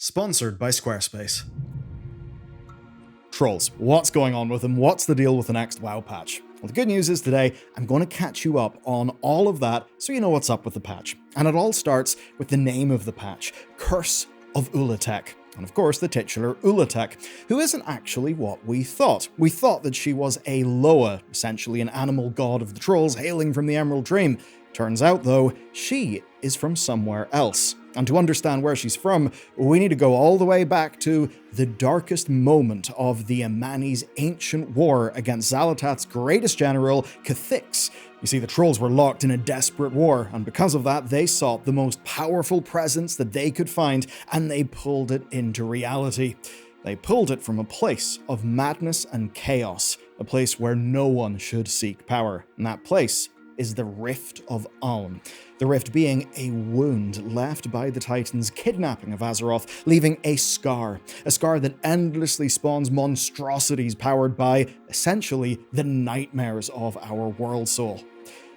Sponsored by Squarespace. Trolls, what's going on with them? What's the deal with the next WoW patch? Well, the good news is today, I'm going to catch you up on all of that so you know what's up with the patch. And it all starts with the name of the patch, Curse of Ula'tek. And of course, the titular Ula'tek, who isn't actually what we thought. We thought that she was a Loa, essentially an animal god of the trolls hailing from the Emerald Dream. Turns out, though, she is from somewhere else. And to understand where she's from, we need to go all the way back to the darkest moment of the Amani's ancient war against Xal'atath's greatest general, Xal'atath. You see, the trolls were locked in a desperate war, and because of that, they sought the most powerful presence that they could find, and they pulled it into reality. They pulled it from a place of madness and chaos, a place where no one should seek power, and that place is the Rift of Aln. The rift being a wound left by the Titans' kidnapping of Azeroth, leaving a scar that endlessly spawns monstrosities powered by, essentially, the nightmares of our world soul.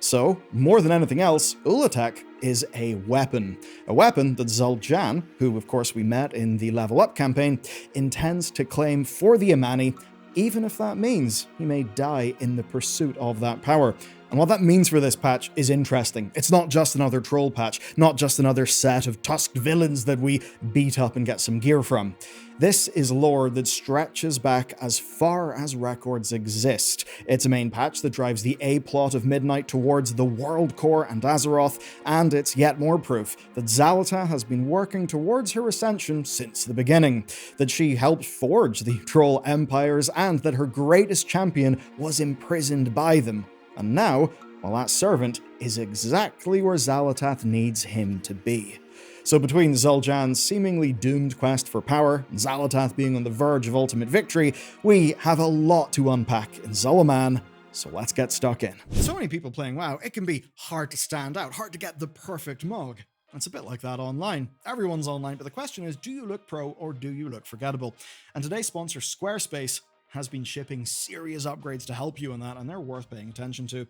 So, more than anything else, Ula'tek is a weapon that Zul'jan, who of course we met in the Level Up campaign, intends to claim for the Amani, even if that means he may die in the pursuit of that power. And what that means for this patch is interesting. It's not just another troll patch, not just another set of tusked villains that we beat up and get some gear from. This is lore that stretches back as far as records exist. It's a main patch that drives the A-plot of Midnight towards the Worldcore and Azeroth, and it's yet more proof that Xal'atath has been working towards her ascension since the beginning, that she helped forge the troll empires, and that her greatest champion was imprisoned by them. And now, well, that servant is exactly where Xal'atath needs him to be. So between Zul'jan's seemingly doomed quest for power and Xal'atath being on the verge of ultimate victory, we have a lot to unpack in Zul'Aman, so let's get stuck in. So many people playing WoW, it can be hard to stand out, hard to get the perfect mog. It's a bit like that online. Everyone's online, but the question is, do you look pro or do you look forgettable? And today's sponsor, Squarespace, has been shipping serious upgrades to help you in that, and they're worth paying attention to.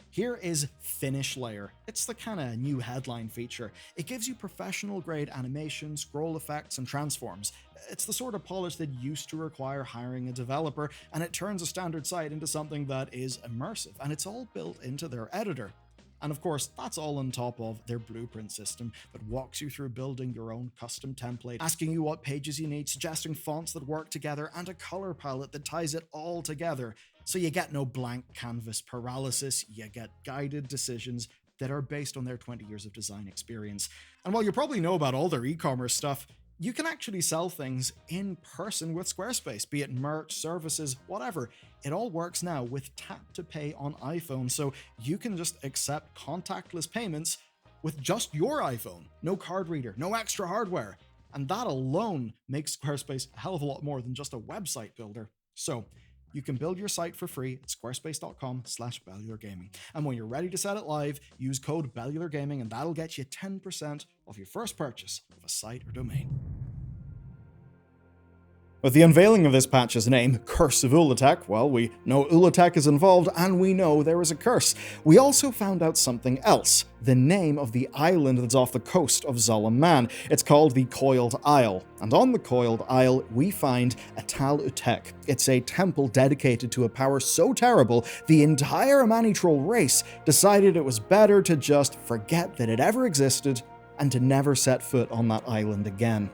Here is Finish Layer. It's the kind of new headline feature. It gives you professional grade animation, scroll effects, and transforms. It's the sort of polish that used to require hiring a developer, and it turns a standard site into something that is immersive, and it's all built into their editor. And of course, that's all on top of their blueprint system that walks you through building your own custom template, asking you what pages you need, suggesting fonts that work together, and a color palette that ties it all together. So you get no blank canvas paralysis, you get guided decisions that are based on their 20 years of design experience. And while you probably know about all their e-commerce stuff, you can actually sell things in person with Squarespace, be it merch, services, whatever. It all works now with Tap to Pay on iPhone, so you can just accept contactless payments with just your iPhone. No card reader, no extra hardware. And that alone makes Squarespace a hell of a lot more than just a website builder. So you can build your site for free at squarespace.com/BellularGaming. And when you're ready to set it live, use code BellularGaming and that'll get you 10% off your first purchase of a site or domain. With the unveiling of this patch's name, Curse of Ula'tek, well, we know Ula'tek is involved and we know there is a curse. We also found out something else, the name of the island that's off the coast of Zul'Aman. It's called the Coiled Isle, and on the Coiled Isle we find a Xal'atath. It's a temple dedicated to a power so terrible, the entire Amani troll race decided it was better to just forget that it ever existed and to never set foot on that island again.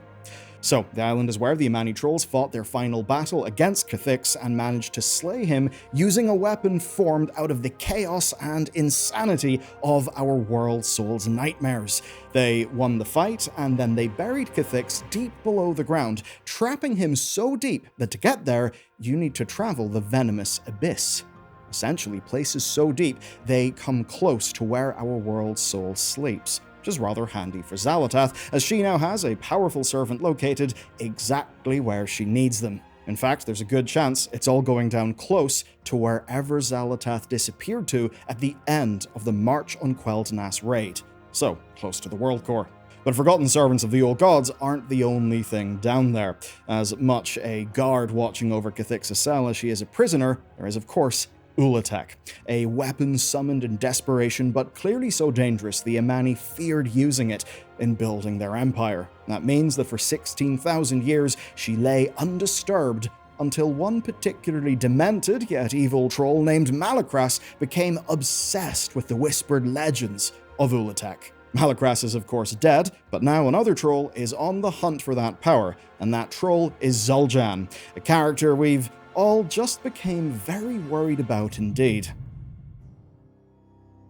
So, the island is where the Amani trolls fought their final battle against Xal'atath and managed to slay him using a weapon formed out of the chaos and insanity of our world soul's nightmares. They won the fight, and then they buried Xal'atath deep below the ground, trapping him so deep that to get there, you need to travel the venomous abyss. Essentially, places so deep, they come close to where our world soul sleeps. Which is rather handy for Xal'atath, as she now has a powerful servant located exactly where she needs them. In fact, there's a good chance it's all going down close to wherever Xal'atath disappeared to at the end of the March on Quel'Thalas raid, so close to the Worldcore. But forgotten servants of the old gods aren't the only thing down there. As much a guard watching over Xal'atath's cell as she is a prisoner, there is of course Ula'tek, a weapon summoned in desperation but clearly so dangerous the Amani feared using it in building their empire. That means that for 16,000 years she lay undisturbed until one particularly demented yet evil troll named Malakras became obsessed with the whispered legends of Ula'tek. Malakras is of course dead, but now another troll is on the hunt for that power, and that troll is Zul'jan, a character we've all just became very worried about indeed.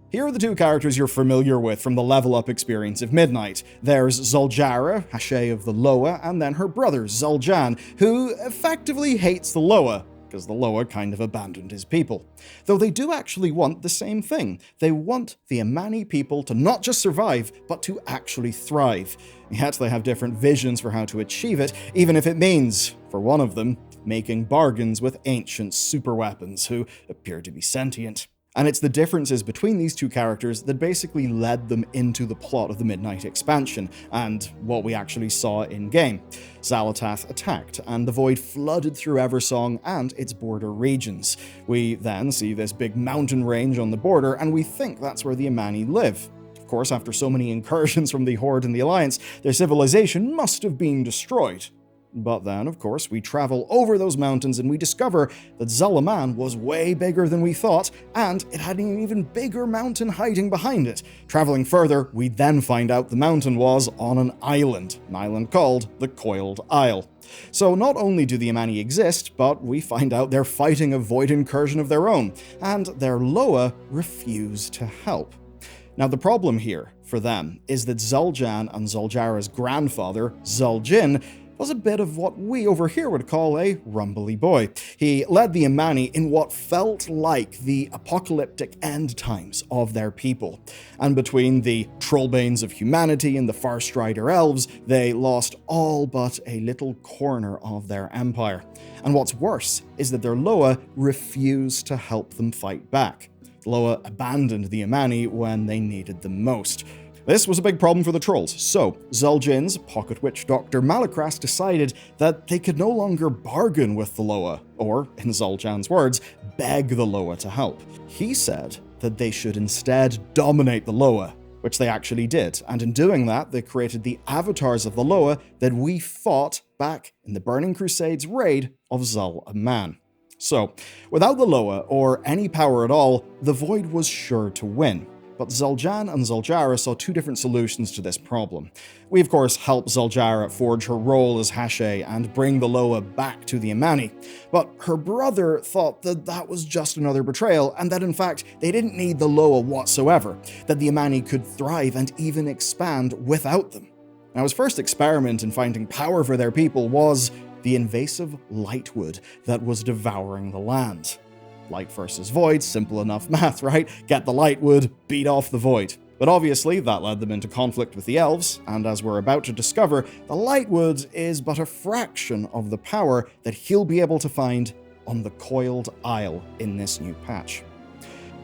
Here are the two characters you're familiar with from the level up experience of Midnight. There's Zul'jara, Hashay of the Loa, and then her brother Zul'jan, who effectively hates the Loa, because the Loa kind of abandoned his people. Though they do actually want the same thing. They want the Amani people to not just survive, but to actually thrive. Yet they have different visions for how to achieve it, even if it means, for one of them, making bargains with ancient superweapons who appear to be sentient. And it's the differences between these two characters that basically led them into the plot of the Midnight expansion, and what we actually saw in-game. Xal'atath attacked, and the Void flooded through Eversong and its border regions. We then see this big mountain range on the border, and we think that's where the Amani live. Of course, after so many incursions from the Horde and the Alliance, their civilization must have been destroyed. But then, of course, we travel over those mountains and we discover that Zul'Aman was way bigger than we thought, and it had an even bigger mountain hiding behind it. Traveling further, we then find out the mountain was on an island called the Coiled Isle. So not only do the Amani exist, but we find out they're fighting a void incursion of their own, and their Loa refuse to help. Now the problem here, for them, is that Zul'jan and Zul'jara's grandfather, Zul'jin, was a bit of what we over here would call a rumbly boy. He led the Amani in what felt like the apocalyptic end times of their people. And between the Trollbanes of humanity and the Farstrider elves, they lost all but a little corner of their empire. And what's worse is that their Loa refused to help them fight back. Loa abandoned the Amani when they needed them most. This was a big problem for the trolls, so Zul'jin's pocket witch Dr. Malakras decided that they could no longer bargain with the Loa, or, in Zul'jan's words, beg the Loa to help. He said that they should instead dominate the Loa, which they actually did, and in doing that, they created the avatars of the Loa that we fought back in the Burning Crusades raid of Zul'Aman. So, without the Loa, or any power at all, the Void was sure to win. But Zul'jan and Zul'jara saw two different solutions to this problem. We of course help Zul'jara forge her role as Hashay and bring the Loa back to the Amani, but her brother thought that that was just another betrayal, and that in fact they didn't need the Loa whatsoever, that the Amani could thrive and even expand without them. Now his first experiment in finding power for their people was the invasive Lightwood that was devouring the land. Light versus Void, simple enough math, right? Get the Lightwood, beat off the Void. But obviously, that led them into conflict with the Elves, and as we're about to discover, the Lightwood is but a fraction of the power that he'll be able to find on the Coiled Isle in this new patch.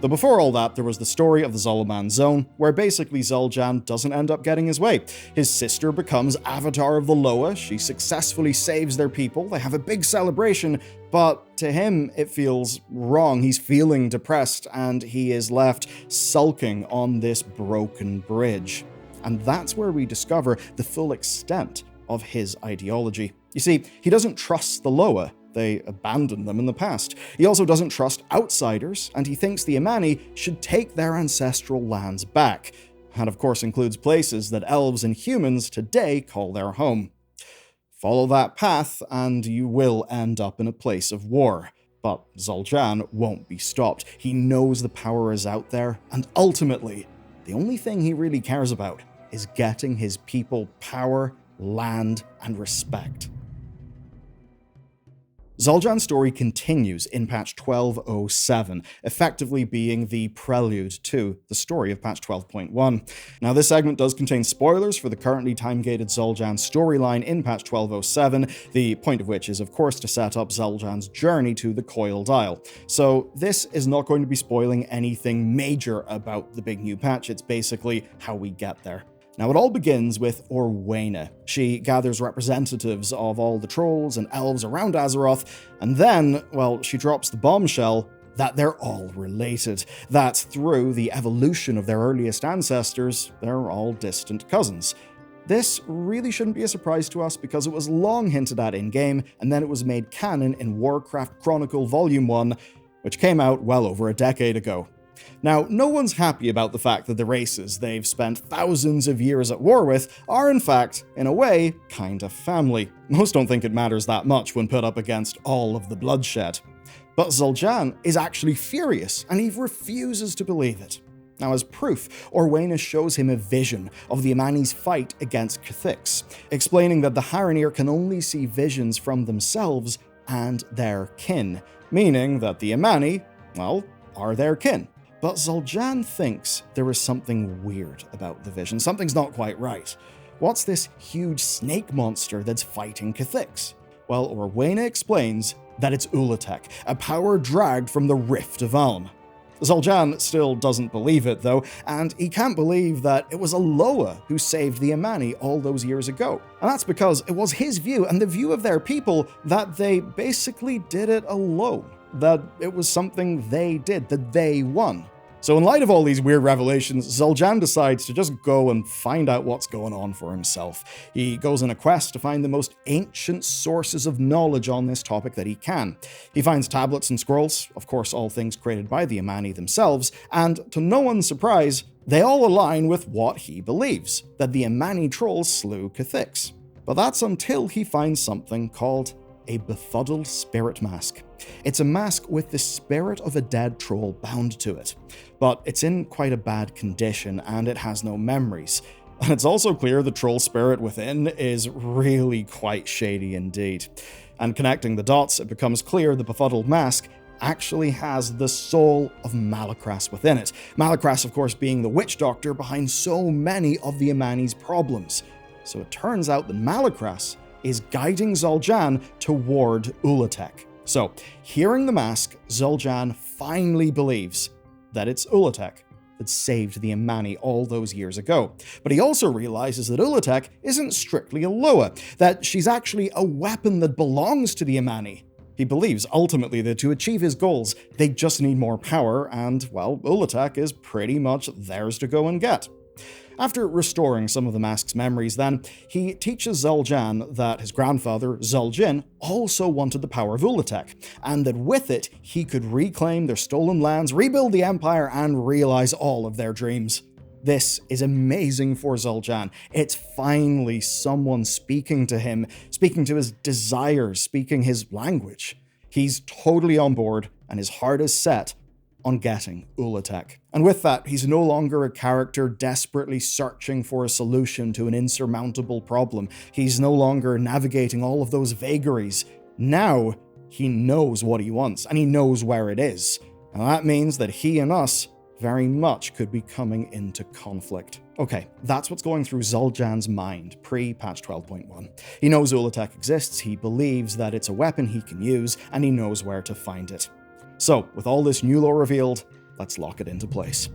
Though before all that, there was the story of the Zul'Aman Zone, where basically Zul'jan doesn't end up getting his way. His sister becomes Avatar of the Loa, she successfully saves their people, they have a big celebration, but to him it feels wrong. He's feeling depressed, and he is left sulking on this broken bridge. And that's where we discover the full extent of his ideology. You see, he doesn't trust the Loa. They abandoned them in the past. He also doesn't trust outsiders, and he thinks the Amani should take their ancestral lands back. And of course includes places that elves and humans today call their home. Follow that path, and you will end up in a place of war. But Zul'jan won't be stopped. He knows the power is out there, and ultimately, the only thing he really cares about is getting his people power, land, and respect. Zul'jan's story continues in patch 12.07, effectively being the prelude to the story of patch 12.1. Now this segment does contain spoilers for the currently time-gated Zul'jan storyline in patch 12.07, the point of which is of course to set up Zul'jan's journey to the Coiled Isle. So this is not going to be spoiling anything major about the big new patch, it's basically how we get there. Now, it all begins with Orwena. She gathers representatives of all the trolls and elves around Azeroth, and then, well, she drops the bombshell that they're all related, that through the evolution of their earliest ancestors, they're all distant cousins. This really shouldn't be a surprise to us because it was long hinted at in-game, and then it was made canon in Warcraft Chronicle Volume 1, which came out well over a decade ago. Now, no one's happy about the fact that the races they've spent thousands of years at war with are in fact, in a way, kinda family. Most don't think it matters that much when put up against all of the bloodshed. But Zul'jan is actually furious, and he refuses to believe it. Now, as proof, Orwainus shows him a vision of the Amani's fight against Cathix, explaining that the Haranir can only see visions from themselves and their kin, meaning that the Amani, well, are their kin. But Zul'jan thinks there is something weird about the vision. Something's not quite right. What's this huge snake monster that's fighting Cathix? Well, Orwainus explains that it's Ula'tek, a power dragged from the Rift of Aln. Zul'jan still doesn't believe it, though, and he can't believe that it was Aloha who saved the Amani all those years ago. And that's because it was his view and the view of their people that they basically did it alone. That it was something they did, that they won. So in light of all these weird revelations, Zul'jan decides to just go and find out what's going on for himself. He goes on a quest to find the most ancient sources of knowledge on this topic that he can. He finds tablets and scrolls, of course all things created by the Amani themselves, and to no one's surprise, they all align with what he believes, that the Amani trolls slew Cathix. But that's until he finds something called a befuddled spirit mask. It's a mask with the spirit of a dead troll bound to it, but it's in quite a bad condition and it has no memories. And it's also clear the troll spirit within is really quite shady indeed. And connecting the dots, it becomes clear the befuddled mask actually has the soul of Malakras within it. Malakras, of course, being the witch doctor behind so many of the Amani's problems. So it turns out that Malakras is guiding Zul'jan toward Ula'tek. So, hearing the mask, Zul'jan finally believes that it's Ula'tek that saved the Amani all those years ago. But he also realizes that Ula'tek isn't strictly a Loa, that she's actually a weapon that belongs to the Amani. He believes ultimately that to achieve his goals, they just need more power, and, well, Ula'tek is pretty much theirs to go and get. After restoring some of the mask's memories then, he teaches Zul'jan that his grandfather, Zul'jin, also wanted the power of Ula'tek, and that with it, he could reclaim their stolen lands, rebuild the empire, and realize all of their dreams. This is amazing for Zul'jan. It's finally someone speaking to him, speaking to his desires, speaking his language. He's totally on board, and his heart is set on getting Ula'tek. And with that, he's no longer a character desperately searching for a solution to an insurmountable problem. He's no longer navigating all of those vagaries. Now, he knows what he wants, and he knows where it is. And that means that he and us very much could be coming into conflict. Okay, that's what's going through Zul'jan's mind pre-patch 12.1. He knows Ula'tek exists, he believes that it's a weapon he can use, and he knows where to find it. So, with all this new lore revealed, let's lock it into place.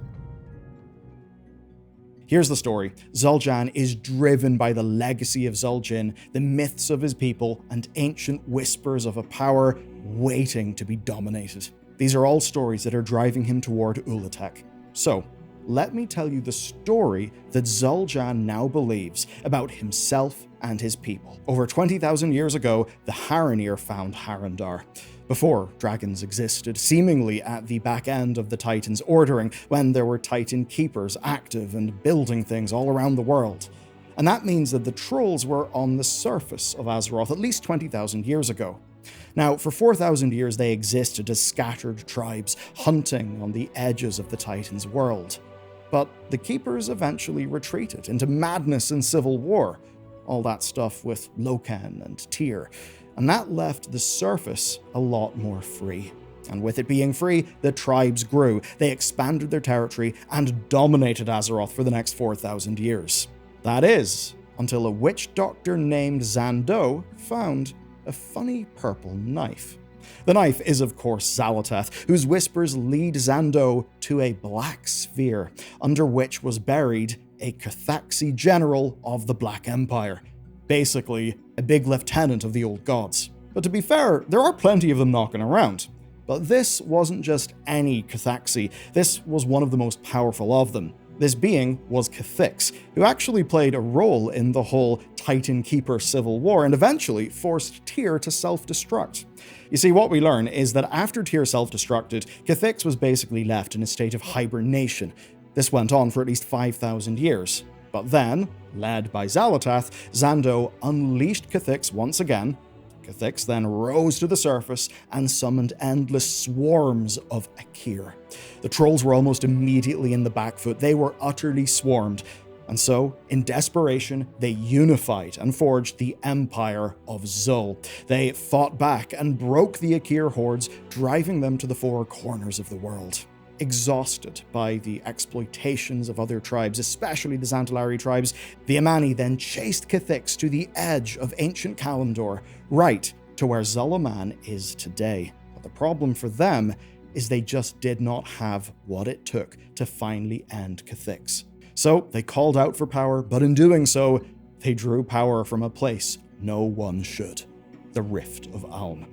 Here's the story. Zul'jan is driven by the legacy of Zul'jin, the myths of his people, and ancient whispers of a power waiting to be dominated. These are all stories that are driving him toward Ula'tek. So, let me tell you the story that Zul'jan now believes about himself and his people. Over 20,000 years ago, the Haranir found Harandar. Before dragons existed, seemingly at the back end of the Titans' ordering, when there were Titan keepers active and building things all around the world. And that means that the trolls were on the surface of Azeroth at least 20,000 years ago. Now, for 4,000 years they existed as scattered tribes, hunting on the edges of the Titans' world. But the keepers eventually retreated into madness and civil war, all that stuff with Loken and Tyr. And that left the surface a lot more free. And with it being free, the tribes grew, they expanded their territory, and dominated Azeroth for the next 4,000 years. That is, until a witch doctor named Zando found a funny purple knife. The knife is of course Xal'atath, whose whispers lead Zando to a black sphere, under which was buried a Cathaxi general of the Black Empire. Basically, a big lieutenant of the old gods. But to be fair, there are plenty of them knocking around. But this wasn't just any Cathaxi, this was one of the most powerful of them. This being was Kha'Thix, who actually played a role in the whole Titan Keeper civil war and eventually forced Tyr to self-destruct. You see, what we learn is that after Tyr self-destructed, Kha'Thix was basically left in a state of hibernation. This went on for at least 5,000 years. But then, led by Xal'atath, Xando unleashed Kha'Thix once again. Kha'Thix then rose to the surface and summoned endless swarms of Akir. The trolls were almost immediately in the back foot. They were utterly swarmed. And so, in desperation, they unified and forged the Empire of Zul. They fought back and broke the Akir hordes, driving them to the four corners of the world. Exhausted by the exploitations of other tribes, especially the Xantalari tribes, the Amani then chased Kha'Thix to the edge of ancient Kalimdor, right to where Zul'Aman is today. But the problem for them is they just did not have what it took to finally end Kha'Thix. So they called out for power, but in doing so, they drew power from a place no one should: the Rift of Aln.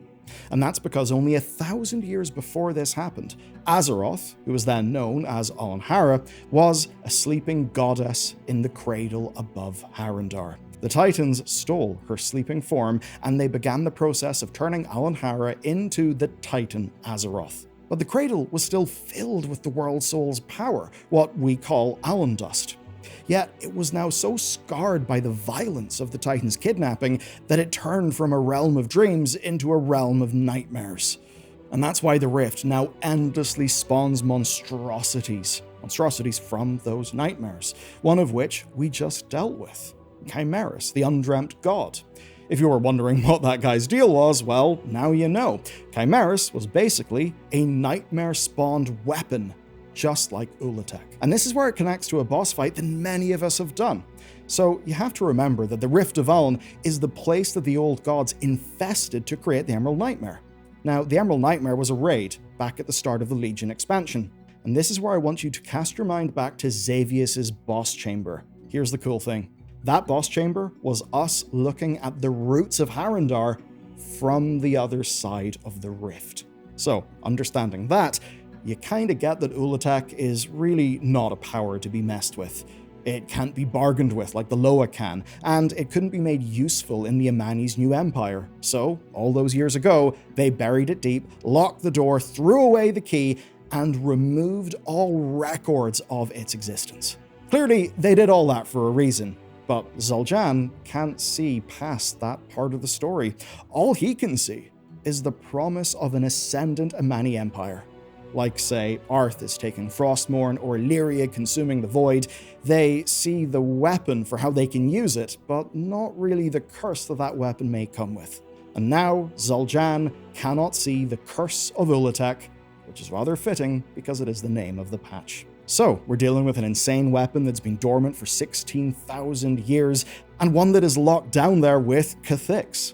And that's because only 1,000 years before this happened, Azeroth, who was then known as Ahn'Hara, was a sleeping goddess in the cradle above Harandar. The Titans stole her sleeping form, and they began the process of turning Ahn'Hara into the Titan Azeroth. But the cradle was still filled with the World Soul's power, what we call Allen Dust. Yet it was now so scarred by the violence of the Titans' kidnapping that it turned from a realm of dreams into a realm of nightmares. And that's why the Rift now endlessly spawns monstrosities from those nightmares, one of which we just dealt with, Chimeras, the undreamt god. If you were wondering what that guy's deal was, well, now you know. Chimeras was basically a nightmare-spawned weapon, just like Ula'tek. And this is where it connects to a boss fight that many of us have done. So you have to remember that the Rift of Aln is the place that the old gods infested to create the Emerald Nightmare. Now, the Emerald Nightmare was a raid back at the start of the Legion expansion. And this is where I want you to cast your mind back to Xavius' boss chamber. Here's the cool thing. That boss chamber was us looking at the roots of Harandar from the other side of the Rift. So, understanding that, you kinda get that Ula'tek is really not a power to be messed with. It can't be bargained with like the Loa can, and it couldn't be made useful in the Amani's new empire. So, all those years ago, they buried it deep, locked the door, threw away the key, and removed all records of its existence. Clearly, they did all that for a reason. But Zul'jan can't see past that part of the story. All he can see is the promise of an ascendant Amani empire. Like, say, Arthas taking Frostmourne or Lyria consuming the Void, they see the weapon for how they can use it, but not really the curse that that weapon may come with. And now, Zul'jan cannot see the curse of Ula'tek, which is rather fitting because it is the name of the patch. So, we're dealing with an insane weapon that's been dormant for 16,000 years, and one that is locked down there with Kha'Thix.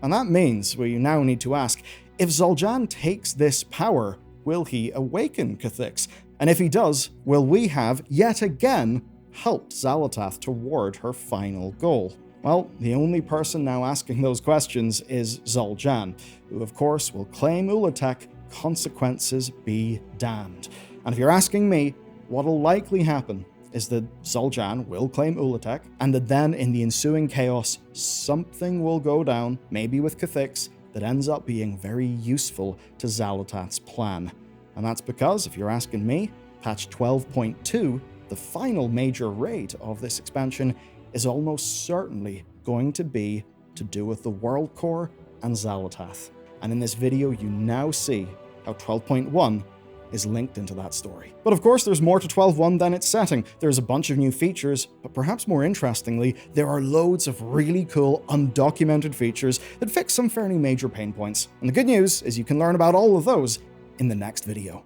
And that means we now need to ask, if Zul'jan takes this power, will he awaken Kha'Thix? And if he does, will we have, yet again, helped Xal'atath toward her final goal? Well, the only person now asking those questions is Zul'jan, who of course will claim Ula'tek, consequences be damned. And if you're asking me, what'll likely happen is that Zul'jan will claim Ula'tek, and that then in the ensuing chaos, something will go down, maybe with Kha'Thix, that ends up being very useful to Xal'atath's plan. And that's because, if you're asking me, patch 12.2, the final major raid of this expansion, is almost certainly going to be to do with the Worldcore and Xal'atath. And in this video, you now see how 12.1 is linked into that story. But of course, there's more to 12.1 than its setting. There's a bunch of new features, but perhaps more interestingly, there are loads of really cool, undocumented features that fix some fairly major pain points. And the good news is you can learn about all of those in the next video.